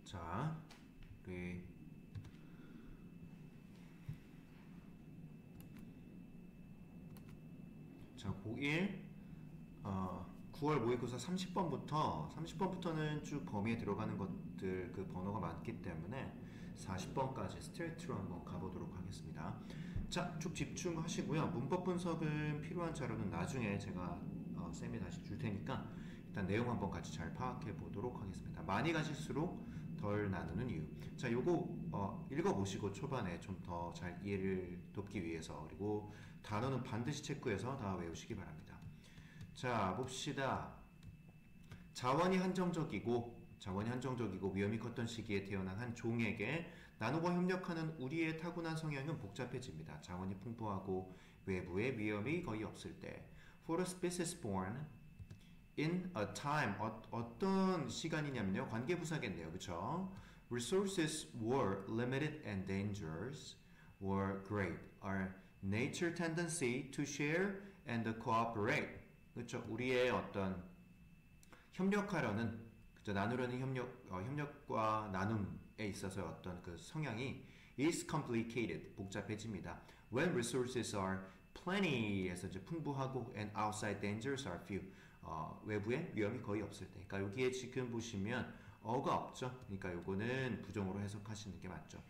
자, 우리 고1 9월 모의고사 30번부터는 쭉 범위에 들어가는 것들 그 번호가 많기 때문에 40번까지 스트레이트로 한번 가보도록 하겠습니다. 자, 쭉 집중하시고요. 문법 분석은 필요한 자료는 나중에 제가 쌤이 다시 줄 테니까 일단 내용 한번 같이 잘 파악해 보도록 하겠습니다. 많이 가실수록 덜 나누는 이유. 자, 요거 읽어보시고 초반에 좀 더 잘 이해를 돕기 위해서, 그리고 단어는 반드시 체크해서 다 외우시기 바랍니다. 자, 봅시다. 자원이 한정적이고 위험이 컸던 시기에 태어난 한 종에게 나누고 협력하는 우리의 타고난 성향은 복잡해집니다. 자원이 풍부하고 외부의 위험이 거의 없을 때. For a species born in a time, 어떤 시간이냐면요, 관계부사겠네요. 그쵸? Resources were limited and dangers were great. Our nature tendency to share and cooperate. 그쵸? 우리의 어떤 협력하려는, 그쵸? 나누려는 협력과 나눔에 있어서의 어떤 그 성향이 is complicated, 복잡해집니다. When resources are plenty에서 이제 풍부하고 and outside dangers are few, 외부에 위험이 거의 없을 때. 그러니까 여기에 지금 보시면 어가 없죠. 그러니까 요거는 부정으로 해석하시는 게 맞죠.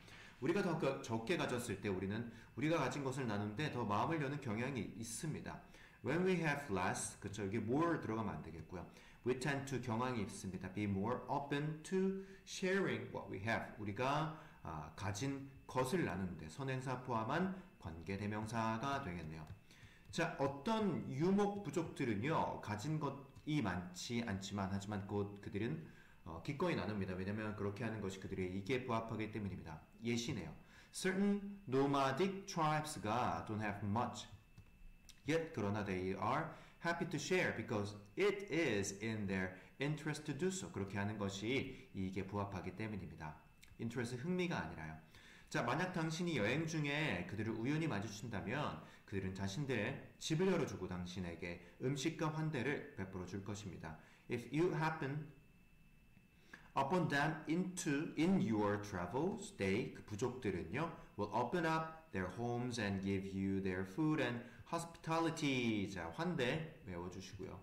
우리가 더 적게 가졌을 때 우리가 가진 것을 나누는데 더 마음을 여는 경향이 있습니다. When we have less, 그쵸, 여기 more 들어가면 안 되겠고요. We tend to, 경향이 있습니다. Be more open to sharing what we have. 우리가 가진 것을 나누는데 선행사 포함한 관계대명사가 되겠네요. 자, 어떤 유목 부족들은요, 가진 것이 많지 않지만, 하지만 곧 그들은 기꺼이 나눕니다. 왜냐면 그렇게 하는 것이 그들의 이익에 부합하기 때문입니다. 예시네요. Certain nomadic tribes가 don't have much, yet 그러나 they are happy to share because it is in their interest to do so. 그렇게 하는 것이 이익에 부합하기 때문입니다. interest, 흥미가 아니라요. 자, 만약 당신이 여행 중에 그들을 우연히 마주친다면 그들은 자신들의 집을 열어주고 당신에게 음식과 환대를 베풀어 줄 것입니다. If you happen upon them in your travels, they, 그 부족들은요, will open up their homes and give you their food and hospitality. 자, 환대 외워주시고요.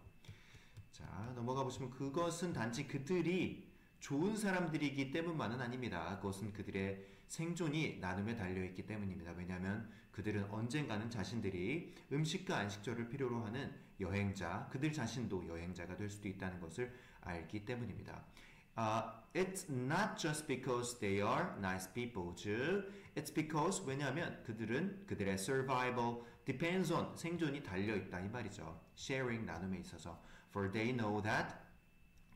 자, 넘어가 보시면 그것은 단지 그들이 좋은 사람들이기 때문만은 아닙니다. 그것은 그들의 생존이 나눔에 달려있기 때문입니다. 왜냐하면 그들은 언젠가는 자신들이 음식과 안식처를 필요로 하는 여행자, 그들 자신도 여행자가 될 수도 있다는 것을 알기 때문입니다. It's not just because they are nice people, 즉, it's because, 왜냐하면 그들의 survival depends on, 생존이 달려있다 이 말이죠. sharing, 나눔에 있어서. For they know that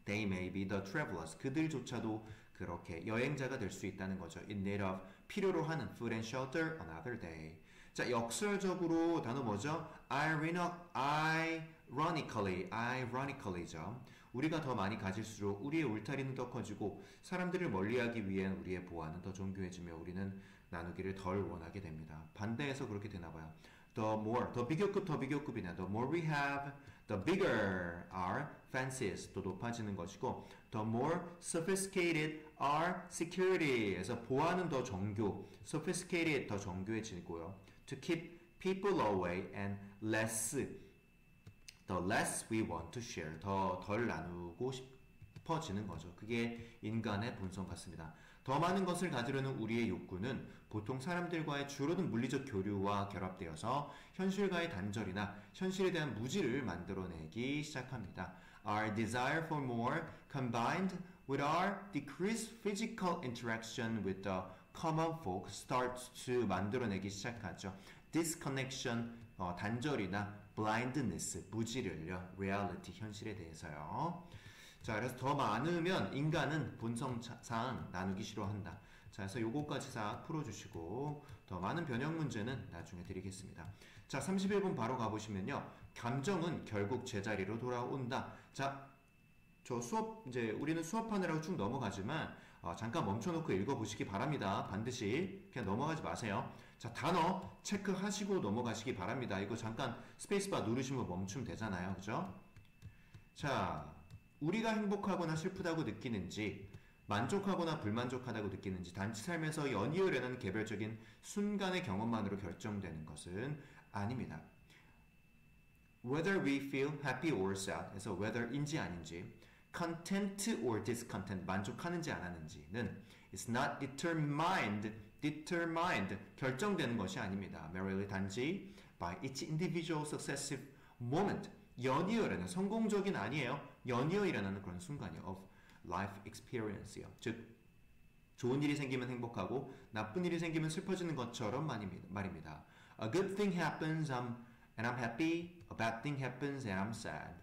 they may be the travelers. 그들조차도 그렇게 여행자가 될 수 있다는 거죠. In need of, 필요로 하는 food and shelter another day. 자, 역설적으로 단어 뭐죠? ironically죠. 우리가 더 많이 가질수록 우리의 울타리는 더 커지고 사람들을 멀리하기 위한 우리의 보안은 더 정교해지며 우리는 나누기를 덜 원하게 됩니다. 반대해서 그렇게 되나 봐요. The more, 더 비교급이냐. The more we have, the bigger our fences, 더 높아지는 것이고, the more sophisticated our security에서 보안은 더 정교, sophisticated 더 정교해지고요. To keep people away and the less we want to share, 더 덜 나누고 싶어지는 거죠. 그게 인간의 본성 같습니다. 더 많은 것을 가지려는 우리의 욕구는 보통 사람들과의 줄어든 물리적 교류와 결합되어서 현실과의 단절이나 현실에 대한 무지를 만들어내기 시작합니다. Our desire for more combined with our decreased physical interaction with the common folk starts to 만들어내기 시작하죠. Disconnection, 단절이나 blindness, 무지를요. reality, 현실에 대해서요. 자, 그래서 더 많으면 인간은 본성상 나누기 싫어한다. 자, 그래서 요거까지 싹 풀어주시고 더 많은 변형 문제는 나중에 드리겠습니다. 자, 31번 바로 가보시면요. 감정은 결국 제자리로 돌아온다. 자, 저 이제 우리는 수업하느라고 쭉 넘어가지만 잠깐 멈춰놓고 읽어보시기 바랍니다. 반드시 그냥 넘어가지 마세요. 자, 단어 체크하시고 넘어가시기 바랍니다. 이거 잠깐 스페이스바 누르시면 멈추면 되잖아요. 그죠? 자, 우리가 행복하거나 슬프다고 느끼는지 만족하거나 불만족하다고 느끼는지 단지 삶에서 연이어라는 개별적인 순간의 경험만으로 결정되는 것은 아닙니다. Whether we feel happy or sad 에서 whether인지 아닌지 content or discontent 만족하는지 안 하는지는 is not determined 결정되는 것이 아닙니다. merely 단지 by each individual successive moment 연이어라는 성공적인 아니에요. 연이어 일어나는 그런 순간이요. of life experience요. 즉 좋은 일이 생기면 행복하고 나쁜 일이 생기면 슬퍼지는 것처럼 말입니다. A good thing happens and I'm happy. A bad thing happens and I'm sad.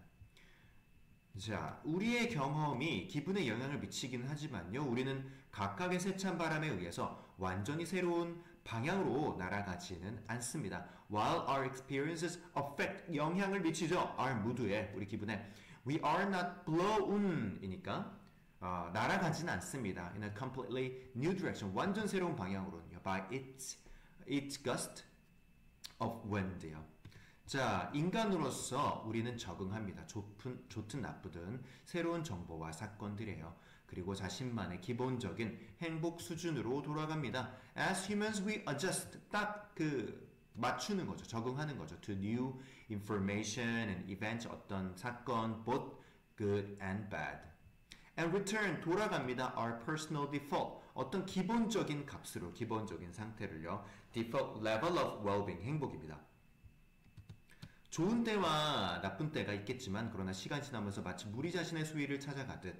자, 우리의 경험이 기분에 영향을 미치긴 하지만요. 우리는 각각의 세찬 바람에 의해서 완전히 새로운 방향으로 날아가지는 않습니다. While our experiences affect 영향을 미치죠. our mood에 우리 기분에 we are not blown 이니까 날아가지는 않습니다. In a completely new direction 완전 새로운 방향으로는요. By its gust of wind요. 자, 인간으로서 우리는 적응합니다. 좋든 나쁘든 새로운 정보와 사건들이에요. 그리고 자신만의 기본적인 행복 수준으로 돌아갑니다. As humans we adjust. 딱 맞추는 거죠. 적응하는 거죠. To new information and events. 어떤 사건, both good and bad. And return. 돌아갑니다. Our personal default. 어떤 기본적인 값으로, 기본적인 상태를요. Default level of well-being. 행복입니다. 좋은 때와 나쁜 때가 있겠지만 그러나 시간이 지나면서 마치 무리 자신의 수위를 찾아가듯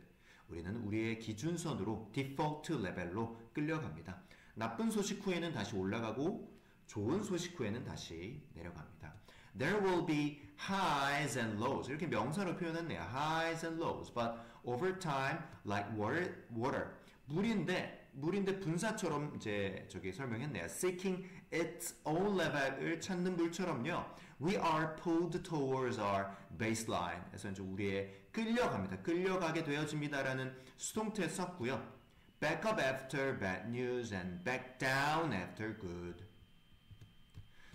우리는 우리의 기준선으로 디폴트 레벨로 끌려갑니다. 나쁜 소식 후에는 다시 올라가고 좋은 소식 후에는 다시 내려갑니다. There will be highs and lows. 이렇게 명사로 표현했네요. Highs and lows. But over time, like water. 물인데 분사처럼 이제 저기 설명했네요. Seeking its own level을 찾는 물처럼요. We are pulled towards our baseline. 그래서 이제 우리의 끌려갑니다. 끌려가게 되어집니다라는 수동태 썼고요. Back up after bad news and back down after good.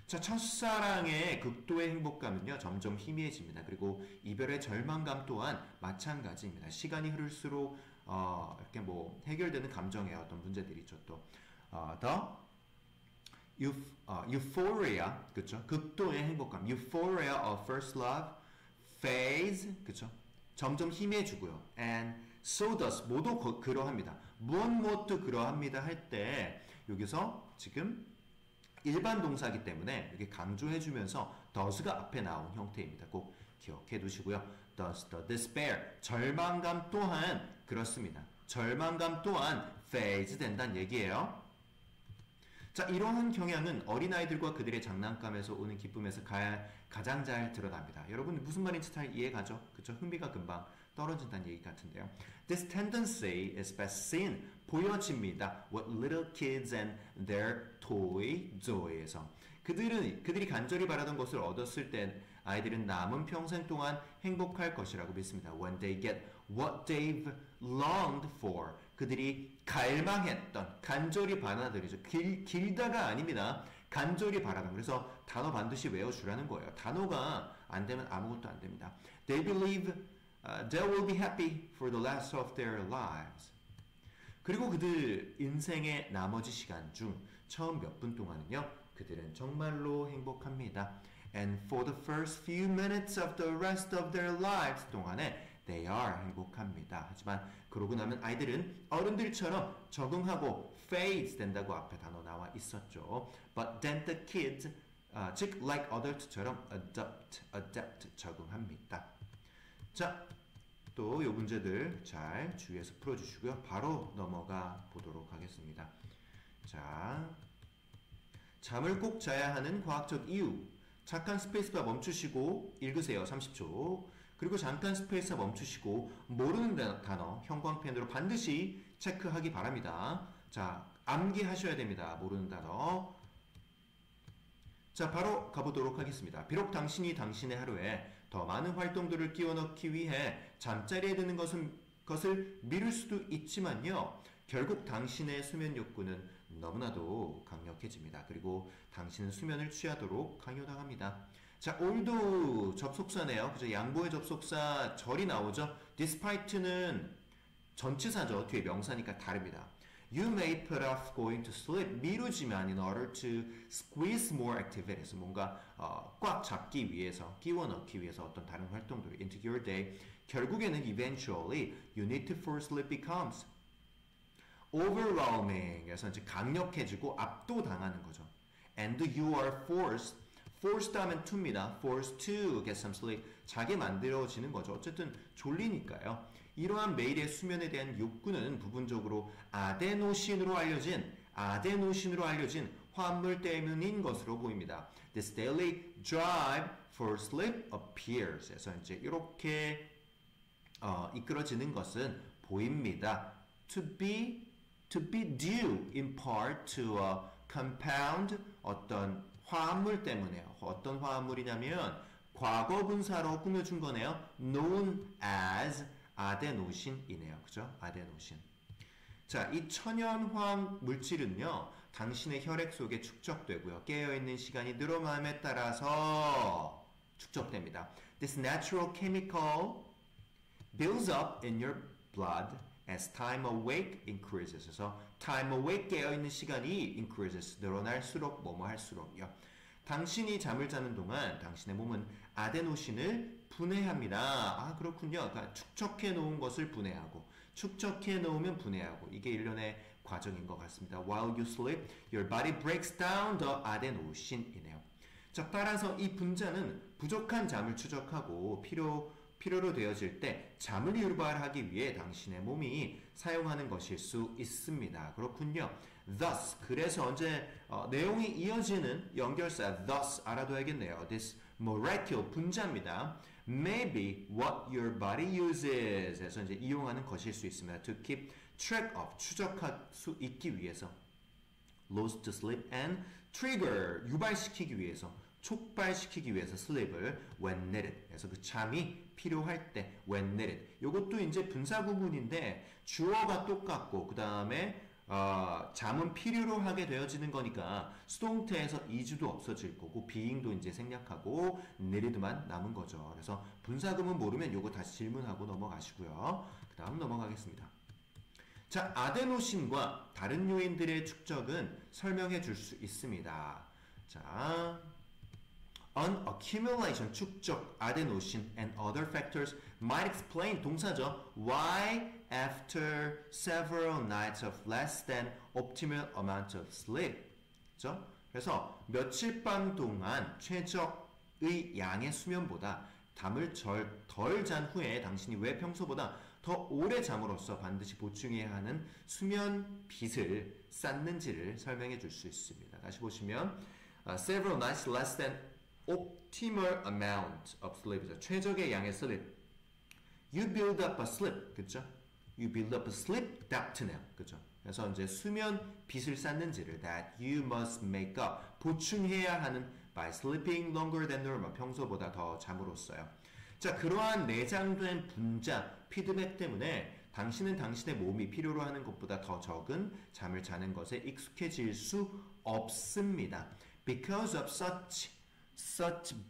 자, 첫사랑의 극도의 행복감은요, 점점 희미해집니다. 그리고 이별의 절망감 또한 마찬가지입니다. 시간이 흐를수록 이렇게 해결되는 감정의 어떤 문제들이 있죠. 또 euphoria, 그렇죠? 극도의 행복감, euphoria of first love phase, 그렇죠? 점점 희미해지고요. And so does 모두 그러합니다. 무엇도 그러합니다 할 때 여기서 지금 일반 동사이기 때문에 이렇게 강조해주면서 does가 앞에 나온 형태입니다. 꼭 기억해 두시고요. does the despair, 절망감 또한 그렇습니다. 절망감 또한 phase 된다는 얘기예요. 자, 이러한 경향은 어린아이들과 그들의 장난감에서 오는 기쁨에서 가장 잘 드러납니다. 여러분 무슨 말인지 잘 이해가죠? 그쵸? 흥미가 금방 떨어진다는 얘기 같은데요. This tendency is best seen, 보여집니다. What little kids and their toy joy에서. 그들이 간절히 바라던 것을 얻었을 때 아이들은 남은 평생 동안 행복할 것이라고 믿습니다. When they get what they've longed for. 그들이 갈망했던, 간절히 바라들이죠. 길다가 아닙니다. 간절히 바라던. 그래서 단어 반드시 외워주라는 거예요. 단어가 안 되면 아무것도 안 됩니다. They believe they will be happy for the rest of their lives. 그리고 그들 인생의 나머지 시간 중 처음 몇 분 동안은요. 그들은 정말로 행복합니다. And for the first few minutes of the rest of their lives 동안에 they are 행복합니다. 하지만 그러고 나면 아이들은 어른들처럼 적응하고 fades 된다고 앞에 단어 나와 있었죠. But then the kids, 즉 like adult처럼 adapt 적응합니다. 자, 또 이 문제들 잘 주의해서 풀어주시고요. 바로 넘어가 보도록 하겠습니다. 자, 잠을 꼭 자야 하는 과학적 이유. 잠깐 스페이스바 멈추시고 읽으세요. 30초. 그리고 잠깐 스페이스바 멈추시고 모르는 단어 형광펜으로 반드시 체크하기 바랍니다. 자, 암기하셔야 됩니다. 모르는 단어. 자, 바로 가보도록 하겠습니다. 비록 당신이 당신의 하루에 더 많은 활동들을 끼워 넣기 위해 잠자리에 드는 것을 미룰 수도 있지만요. 결국 당신의 수면 욕구는 너무나도 강력해집니다. 그리고 당신은 수면을 취하도록 강요당합니다. 자, 올도 접속사네요. 그죠? 양보의 접속사 절이 나오죠. despite는 전치사죠. 뒤에 명사니까 다릅니다. You may put off going to sleep. 미루지만 in order to squeeze more activities. 뭔가 꽉 잡기 위해서, 끼워 넣기 위해서 어떤 다른 활동들을 into your day. 결국에는 eventually you need to for sleep becomes overwhelming. 그래서 이제 강력해지고 압도당하는 거죠. And you are forced 하면 to입니다. forced to get some sleep. 자게 만들어지는 거죠. 어쨌든 졸리니까요. 이러한 매일의 수면에 대한 욕구는 부분적으로 아데노신으로 알려진 화합물 때문인 것으로 보입니다. This daily drive for sleep appears. 그래서 이제 이렇게 이끌어지는 것은 보입니다. To be due in part to a compound 어떤 화합물 때문에요. 어떤 화합물이냐면 과거 분사로 꾸며준 거네요. known as 아데노신이네요. 그죠? 아데노신. 자, 이 천연화학 물질은요. 당신의 혈액 속에 축적되고요. 깨어있는 시간이 늘어남에 따라서 축적됩니다. This natural chemical builds up in your blood as time awake increases. 그래서 time awake 깨어있는 시간이 increases. 늘어날수록 뭐뭐 할수록요. 당신이 잠을 자는 동안 당신의 몸은 아데노신을 분해합니다. 아, 그렇군요. 그러니까 축적해 놓은 것을 분해하고 축적해 놓으면 분해하고 이게 일련의 과정인 것 같습니다. While you sleep, your body breaks down the adenosine 이네요. 자, 따라서 이 분자는 부족한 잠을 추적하고 필요로 되어질 때 잠을 유발하기 위해 당신의 몸이 사용하는 것일 수 있습니다. 그렇군요. Thus, 그래서 언제 내용이 이어지는 연결사 thus 알아둬야겠네요. This molecule 분자입니다. May be what your body uses. 해서 이제 이용하는 것일 수 있습니다. To keep track of 추적할 수 있기 위해서. Lose to sleep and trigger 유발시키기 위해서. 촉발시키기 위해서 sleep을 when needed. 그래서 그 잠이 필요할 때 when needed. 이것도 이제 분사 구문인데 주어가 똑같고 그 다음에 잠은 필요로 하게 되어지는 거니까 수동태에서 is도 없어질 거고 being도 이제 생략하고 needed만 남은 거죠. 그래서 분사구문 모르면 요거 다시 질문하고 넘어가시고요. 그 다음 넘어가겠습니다. 자, 아데노신과 다른 요인들의 축적은 설명해 줄 수 있습니다. 자, An accumulation, 축적, adenosine and other factors might explain, 동사죠. Why after several nights of less than optimal amount of sleep. 그렇죠? 그래서 며칠 밤 동안 최적의 양의 수면보다 잠을 덜 잔 후에 당신이 왜 평소보다 더 오래 잠으로써 반드시 보충해야 하는 수면 빚을 쌓는지를 설명해 줄 수 있습니다. 다시 보시면 several nights less than optimal amount of sleep. 최적의 양의 sleep. You build up a sleep. 그죠? You build up a sleep debt네요. 그죠? 그래서 이제 수면 빚을 쌓는지를 that you must make up. 보충해야 하는 by sleeping longer than normal. 평소보다 더 잠으로써요. 자, 그러한 내장된 분자, 피드백 때문에 당신은 당신의 몸이 필요로 하는 것보다 더 적은 잠을 자는 것에 익숙해질 수 없습니다. Because of such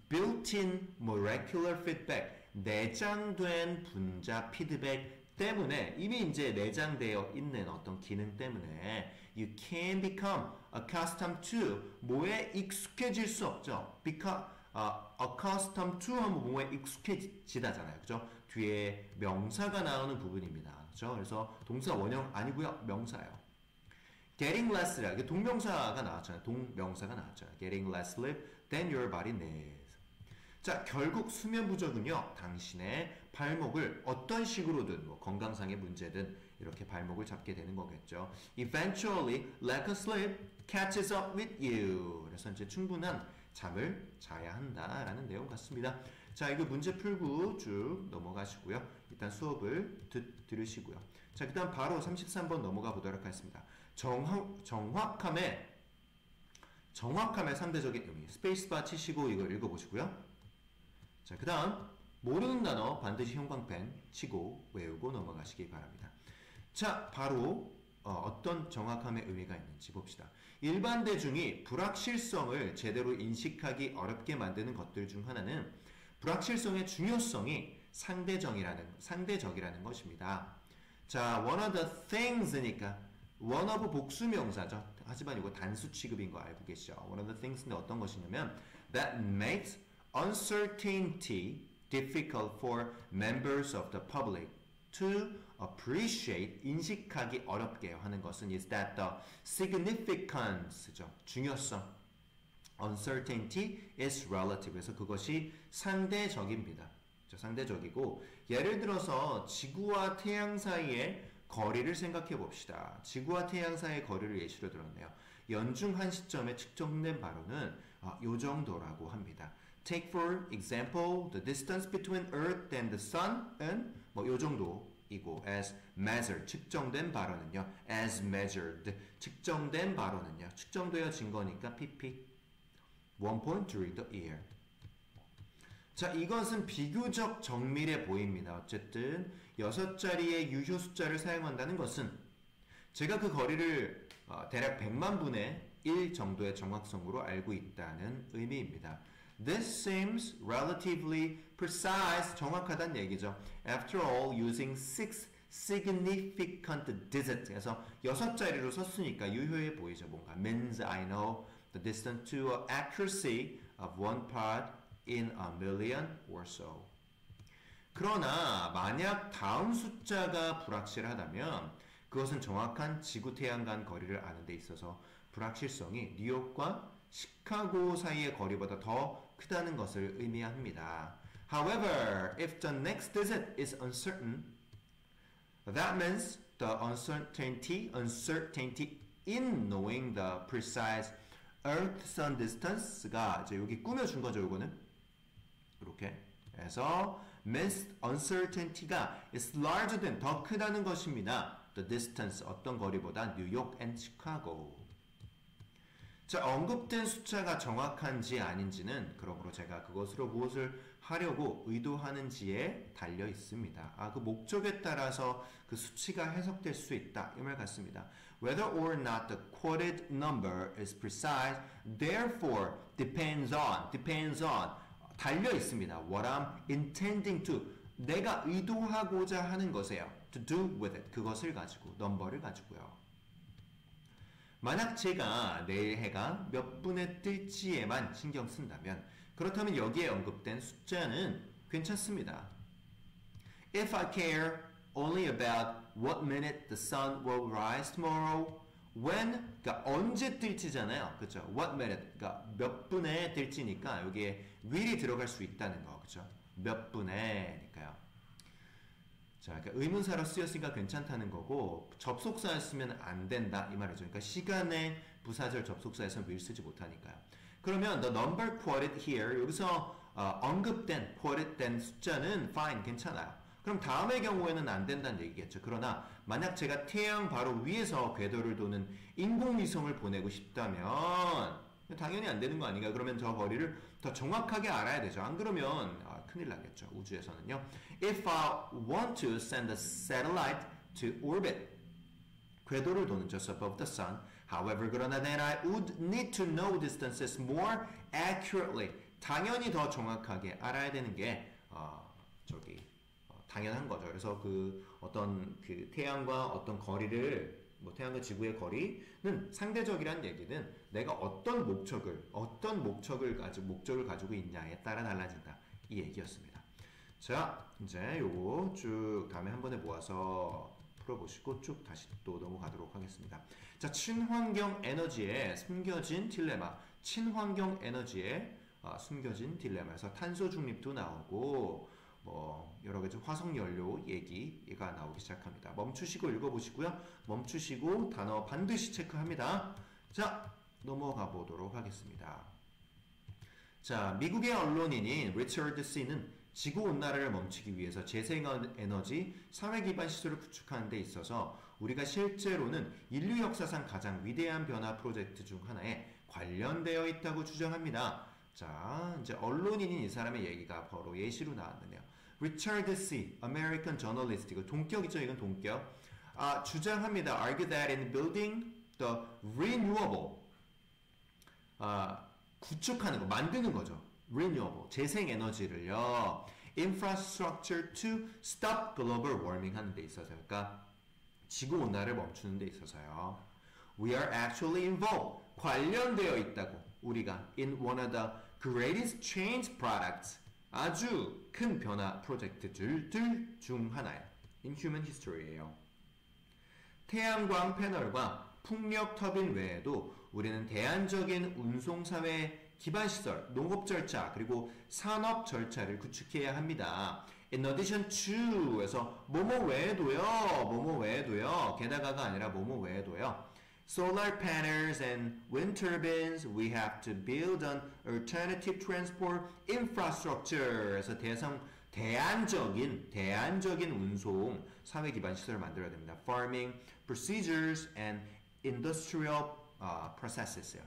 built-in molecular feedback, 내장된 분자 피드백 때문에 이미 이제 내장되어 있는 어떤 기능 때문에 you can become accustomed to 뭐에 익숙해질 수 없죠. Because accustomed to 하면 뭐에 익숙해지다잖아요. 그죠? 뒤에 명사가 나오는 부분입니다. 그죠? 그래서 동사 원형 아니고요. 명사예요. Getting less라 이게 동명사가 나왔잖아요. 동명사가 나왔잖아요. Getting less sleep than your body needs. 자, 결국 수면 부족은요. 당신의 발목을 어떤 식으로든 뭐 건강상의 문제든 이렇게 발목을 잡게 되는 거겠죠. Eventually, lack of sleep catches up with you. 그래서 이제 충분한 잠을 자야 한다라는 내용 같습니다. 자, 이거 문제 풀고 쭉 넘어가시고요. 일단 수업을 들으시고요. 자, 그 다음 바로 33번 넘어가 보도록 하겠습니다. 정확함의 상대적인 의미. 스페이스바 치시고 이걸 읽어보시고요. 자, 그 다음 모르는 단어 반드시 형광펜 치고 외우고 넘어가시기 바랍니다. 자, 바로 어떤 정확함의 의미가 있는지 봅시다. 일반 대중이 불확실성을 제대로 인식하기 어렵게 만드는 것들 중 하나는 불확실성의 중요성이 상대적이라는 것입니다. 자, one of the things니까 one of 복수명사죠. 하지만 이거 단수 취급인 거 알고 계시죠? one of the things인데 어떤 것이냐면 that makes uncertainty difficult for members of the public to appreciate, 인식하기 어렵게 하는 것은 is that the significance죠. 중요성. uncertainty is relative. 그래서 그것이 상대적입니다. 상대적이고 예를 들어서 지구와 태양 사이의 거리를 생각해 봅시다. 지구와 태양 사이의 거리를 예시로 들었네요. 연중 한 시점에 측정된 바로는 요 정도라고 합니다. Take for example the distance between Earth and the Sun은 뭐 요 정도이고 as measured 측정된 바로는요. as measured 측정된 바로는요. 측정되어진 거니까 pp 1.3 the year. 자, 이것은 비교적 정밀해 보입니다. 어쨌든 6자리의 유효 숫자를 사용한다는 것은 제가 그 거리를 대략 100만 분의 1 정도의 정확성으로 알고 있다는 의미입니다. This seems relatively precise, 정확하다는 얘기죠. After all, using 6 significant digits. 그래서 6자리로 썼으니까 유효해 보이죠. 뭔가 means I know the distance to accuracy of one part in a million or so. 그러나 만약 다음 숫자가 불확실하다면 그것은 정확한 지구-태양 간 거리를 아는 데 있어서 불확실성이 뉴욕과 시카고 사이의 거리보다 더 크다는 것을 의미합니다. However, if the next digit is uncertain, that means the uncertainty in knowing the precise Earth-Sun distance가 이제 여기 꾸며준 거죠, 이거는. 이렇게 해서 means uncertainty가 is larger than 더 크다는 것입니다. The distance 어떤 거리보다 뉴욕 and 시카고. 자, 언급된 숫자가 정확한지 아닌지는 그러므로 제가 그것으로 무엇을 하려고 의도하는지에 달려 있습니다. 그 목적에 따라서 그 수치가 해석될 수 있다. 이 말 같습니다. Whether or not the quoted number is precise, therefore depends on 달려 있습니다. What I'm intending to 내가 의도하고자 하는 것이에요. To do with it 그것을 가지고 넘버를 가지고요. 만약 제가 내일 해가 몇 분에 뜰지에만 신경 쓴다면 그렇다면 여기에 언급된 숫자는 괜찮습니다. If I care only about what minute the sun will rise tomorrow, when, 그러니까 언제 뜰지잖아요. 그렇죠? What minute, 그러니까 몇 분에 뜰지니까 여기에 will이 들어갈 수 있다는 거, 그렇죠? 몇 분에니까요. 자, 그러니까 의문사로 쓰였으니까 괜찮다는 거고 접속사였으면 안 된다 이 말이죠. 그러니까 시간에 부사절 접속사에서 will 쓰지 못하니까요. 그러면 the number quoted here 여기서 언급된 quoted 된 숫자는 fine 괜찮아요. 그럼 다음의 경우에는 안 된다는 얘기겠죠. 그러나 만약 제가 태양 바로 위에서 궤도를 도는 인공위성을 보내고 싶다면 당연히 안 되는 거 아닌가요? 그러면 저 거리를 더 정확하게 알아야 되죠. 안 그러면 큰일 나겠죠. 우주에서는요. If I want to send a satellite to orbit, 궤도를 도는 just above the sun. However, 그러나 then I would need to know distances more accurately. 당연히 더 정확하게 알아야 되는 게 당연한 거죠. 그래서 어떤 태양과 어떤 거리를 태양과 지구의 거리는 상대적이란 얘기는 내가 어떤 목적을 가지고 있냐에 따라 달라진다. 이 얘기였습니다. 자, 이제 요거 쭉 다음에 한 번에 모아서 풀어보시고 쭉 다시 또 넘어가도록 하겠습니다. 자, 친환경 에너지의 숨겨진 딜레마. 친환경 에너지의 숨겨진 딜레마에서 탄소 중립도 나오고 여러 가지 화석 연료 얘기가 나오기 시작합니다. 멈추시고 읽어보시고요. 멈추시고 단어 반드시 체크합니다. 자, 넘어가 보도록 하겠습니다. 자, 미국의 언론인인 리처드 씨는 지구온난화를 멈추기 위해서 재생에너지 사회 기반 시설을 구축하는 데 있어서 우리가 실제로는 인류 역사상 가장 위대한 변화 프로젝트 중 하나에 관련되어 있다고 주장합니다. 자, 이제 언론인인 이 사람의 얘기가 바로 예시로 나왔는데요. 리처드 씨, American journalist, 이거 동격이죠, 이건 동격. 주장합니다. Argue that in building the renewable, 구축하는 거, 만드는 거죠. renewable, 재생에너지를요. infrastructure to stop global warming 하는 데 있어서, 그러니까 지구온난화를 멈추는 데 있어서요. We are actually involved. 관련되어 있다고. 우리가 in one of the greatest change products. 아주 큰 변화 프로젝트들 중 하나예요. in human history예요. 태양광 패널과 풍력 터빈 외에도 우리는 대안적인 운송사회 기반시설, 농업 절차, 그리고 산업 절차를 구축해야 합니다. In addition to에서 뭐뭐 외에도요, 게다가가 아니라 뭐뭐 외에도요. Solar panels and wind turbines, we have to build an alternative transport infrastructure에서 대안적인 운송 사회 기반 시설을 만들어야 됩니다. Farming procedures and industrial processes요.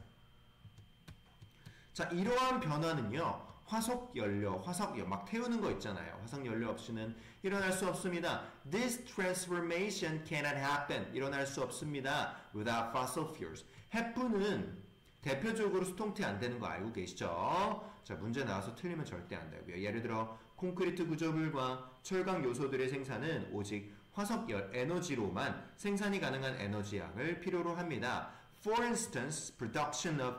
자, 이러한 변화는요. 화석연료 막 태우는 거 있잖아요. 화석연료 없이는 일어날 수 없습니다. This transformation cannot happen. 일어날 수 없습니다. Without fossil fuels. 햇불은 대표적으로 수통태 안 되는 거 알고 계시죠? 자, 문제 나와서 틀리면 절대 안 되고요. 예를 들어 콘크리트 구조물과 철강 요소들의 생산은 오직 화석 에너지로만 생산이 가능한 에너지양을 필요로 합니다. For instance, production of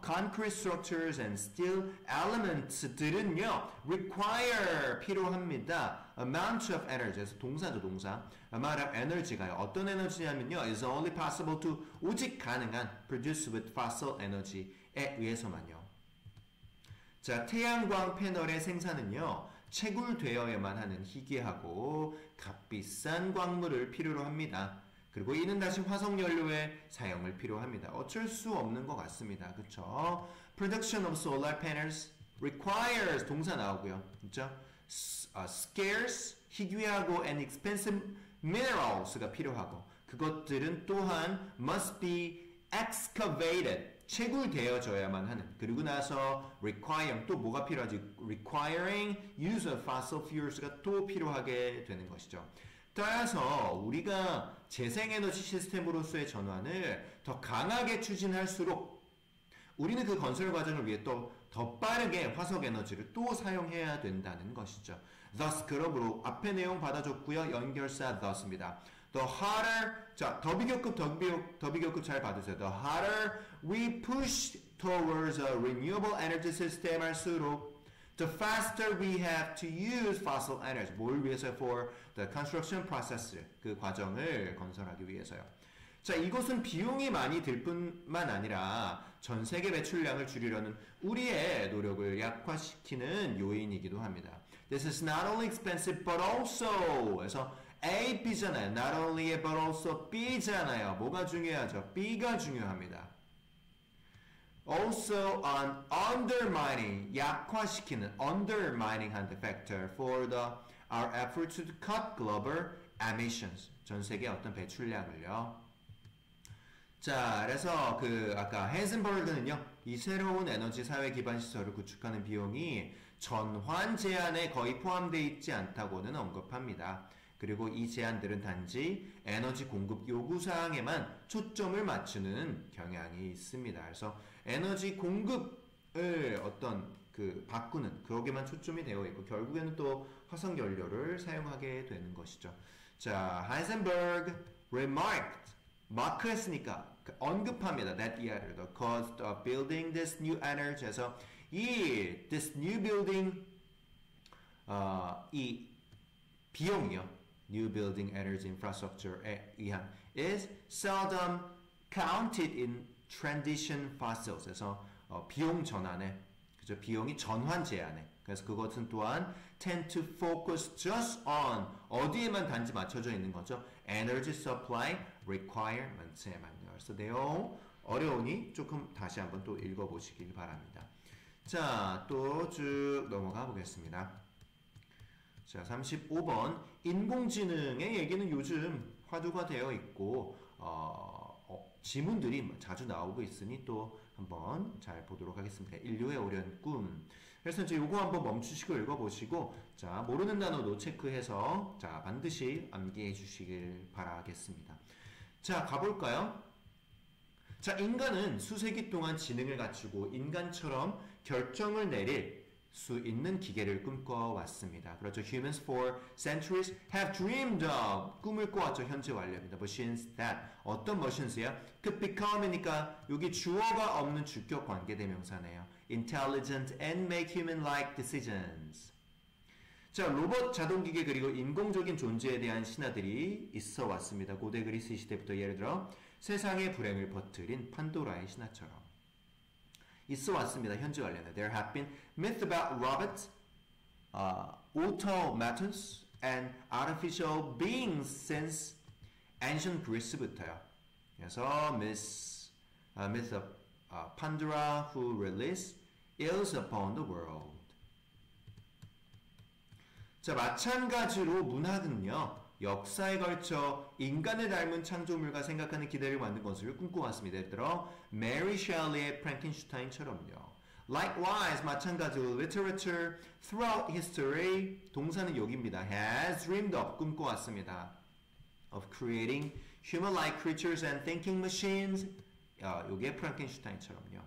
concrete structures and steel elements들은요 require 필요합니다. amount of energy 에서 동사죠 동사. amount of energy가요 어떤 에너지냐면요 is only possible to 오직 가능한 produce with fossil energy에 의해서만요. 자, 태양광 패널의 생산은요 채굴되어야만 하는 희귀하고 값비싼 광물을 필요로 합니다. 그리고 이는 다시 화석연료의 사용을 필요합니다. 어쩔 수 없는 것 같습니다. 그쵸? Production of solar panels requires 동사 나오고요. 그쵸? Scarce, 희귀하고 and expensive minerals가 필요하고 그것들은 또한 must be excavated 채굴되어져야만 하는 그리고 나서 requiring 또 뭐가 필요하지? Requiring use of fossil fuels가 또 필요하게 되는 것이죠. 따라서 우리가 재생에너지 시스템으로서의 전환을 더 강하게 추진할수록 우리는 그 건설 과정을 위해 또 더 빠르게 화석에너지를 또 사용해야 된다는 것이죠. Thus, 그러므로 앞에 내용 받아줬고요. 연결사 thus입니다. The hotter, 자, 더비교급 잘 받으세요. The hotter we push towards a renewable energy system 할수록 the faster we have to use fossil energy. 뭘 위해서? For the construction process. 그 과정을 건설하기 위해서요. 자, 이것은 비용이 많이 들 뿐만 아니라 전 세계 매출량을 줄이려는 우리의 노력을 약화시키는 요인이기도 합니다. This is not only expensive but also. 그래서 A, B잖아요. Not only but also B잖아요. 뭐가 중요하죠? B가 중요합니다. Also on undermining, 약화시키는, undermining 하는 factor for our efforts to cut global emissions. 전 세계 어떤 배출량을요. 자, 그래서 아까 헨센버그는요, 이 새로운 에너지 사회 기반 시설을 구축하는 비용이 전환 제한에 거의 포함되어 있지 않다고는 언급합니다. 그리고 이 제한들은 단지 에너지 공급 요구 사항에만 초점을 맞추는 경향이 있습니다. 그래서 에너지 공급을 바꾸는 그러게만 초점이 되어 있고 결국에는 또 화석 연료를 사용하게 되는 것이죠. 자, 하이센버그 remarked 마크했으니까 언급합니다. That year, the cost of building this new energy에서 this new building 이 비용이요. New building energy infrastructure에 의한 is seldom counted in transition fossils. 비용 전환에 그죠? 비용이 전환 제한에 그래서 그것은 또한 tend to focus just on 어디에만 단지 맞춰져 있는 거죠. Energy supply requirements에만요. 그래서 내용 어려우니 조금 다시 한번 또 읽어보시길 바랍니다. 자, 또 쭉 넘어가 보겠습니다. 자, 35번 인공지능의 얘기는 요즘 화두가 되어 있고 지문들이 자주 나오고 있으니 또 한번 잘 보도록 하겠습니다. 인류의 오랜 꿈. 그래서 이제 요거 한번 멈추시고 읽어보시고 자, 모르는 단어도 체크해서 자, 반드시 암기해 주시길 바라겠습니다. 자, 가볼까요? 자, 인간은 수세기 동안 지능을 갖추고 인간처럼 결정을 내릴 수 있는 기계를 꿈꿔왔습니다. 그렇죠. Humans for centuries have dreamed of 꿈을 꿔왔죠. 현재 완료입니다. Machines that 어떤 machines요? could become이니까 여기 주어가 없는 주격 관계대명사네요. Intelligent and make human-like decisions. 자, 로봇, 자동기계 그리고 인공적인 존재에 대한 신화들이 있어 왔습니다. 고대 그리스 시대부터 예를 들어 세상의 불행을 퍼뜨린 판도라의 신화처럼 있어 왔습니다. 현재 완료는 There have been myths about robots, automatons, and artificial beings since ancient Greece부터요. 그래서 myth of Pandora who released ills upon the world. 자, 마찬가지로 문학은요. 역사에 걸쳐 인간을 닮은 창조물과 생각하는 기대를 만든 것을 꿈꿔왔습니다. 예를 들어 메리 셸리의 프랭켄슈타인처럼요. Likewise, 마찬가지로 literature throughout history 동사는 여기입니다. has dreamed of 꿈꿔왔습니다. of creating human-like creatures and thinking machines. 요게 프랭켄슈타인처럼요.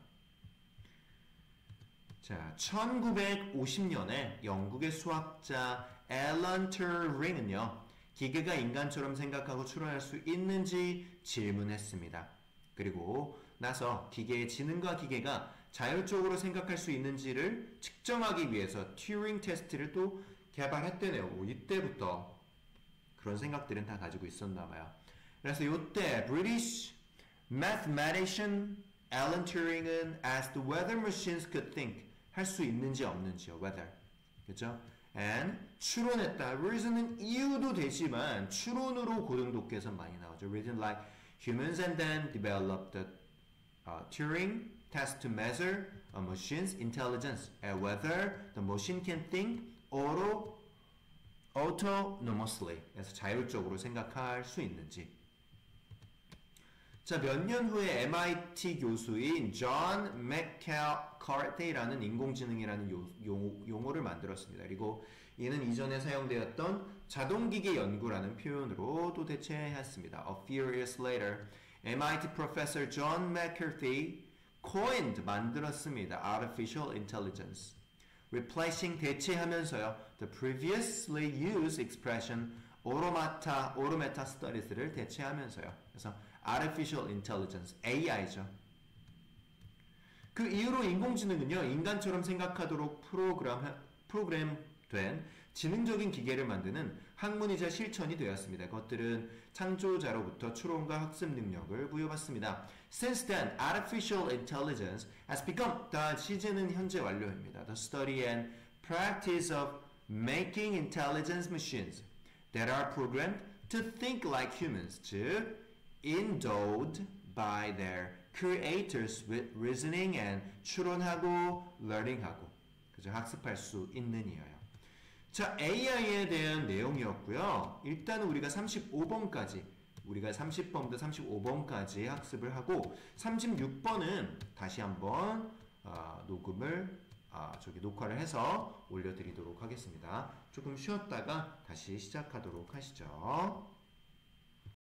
자, 1950년에 영국의 수학자 앨런 튜링은요. 기계가 인간처럼 생각하고 추론할 수 있는지 질문했습니다. 그리고 나서 기계의 지능과 기계가 자율적으로 생각할 수 있는지를 측정하기 위해서 튜링 테스트를 또 개발했대네요. 이때부터 그런 생각들은 다 가지고 있었나 봐요. 그래서 이때 British mathematician 앨런 튜링은 asked whether machines could think 할 수 있는지 없는지요. whether. 그렇죠? and 추론했다. reason은 이유도 되지만 추론으로 고등독해서 많이 나오죠. reason like humans and then developed the Turing test to measure a machine's intelligence and whether the machine can think autonomously. 그래서 자율적으로 생각할 수 있는지. 자, 몇 년 후에 MIT 교수인 존 맥카르티라는 인공지능이라는 용어를 만들었습니다. 그리고 이는 이전에 사용되었던 자동기계 연구라는 표현으로 또 대체했습니다. A few years later, MIT professor John McCarthy coined 만들었습니다. Artificial intelligence, replacing 대체하면서요. The previously used expression automata studies를 대체하면서요. 그래서 Artificial Intelligence, AI죠. 그 이후로 인공지능은요, 인간처럼 생각하도록 프로그램된 지능적인 기계를 만드는 학문이자 실천이 되었습니다. 그것들은 창조자로부터 추론과 학습 능력을 부여받습니다. Since then, Artificial Intelligence has become, 시제는 현재 완료입니다. The study and practice of making intelligence machines that are programmed to think like humans, 즉 endowed by their creators with reasoning and 추론하고 learning하고 그죠? 학습할 수 있는 이어요. 자, AI에 대한 내용이었고요. 일단은 우리가 35번까지 우리가 30번부터 35번까지 학습을 하고 36번은 다시 한번 녹화를 해서 올려드리도록 하겠습니다. 조금 쉬었다가 다시 시작하도록 하시죠.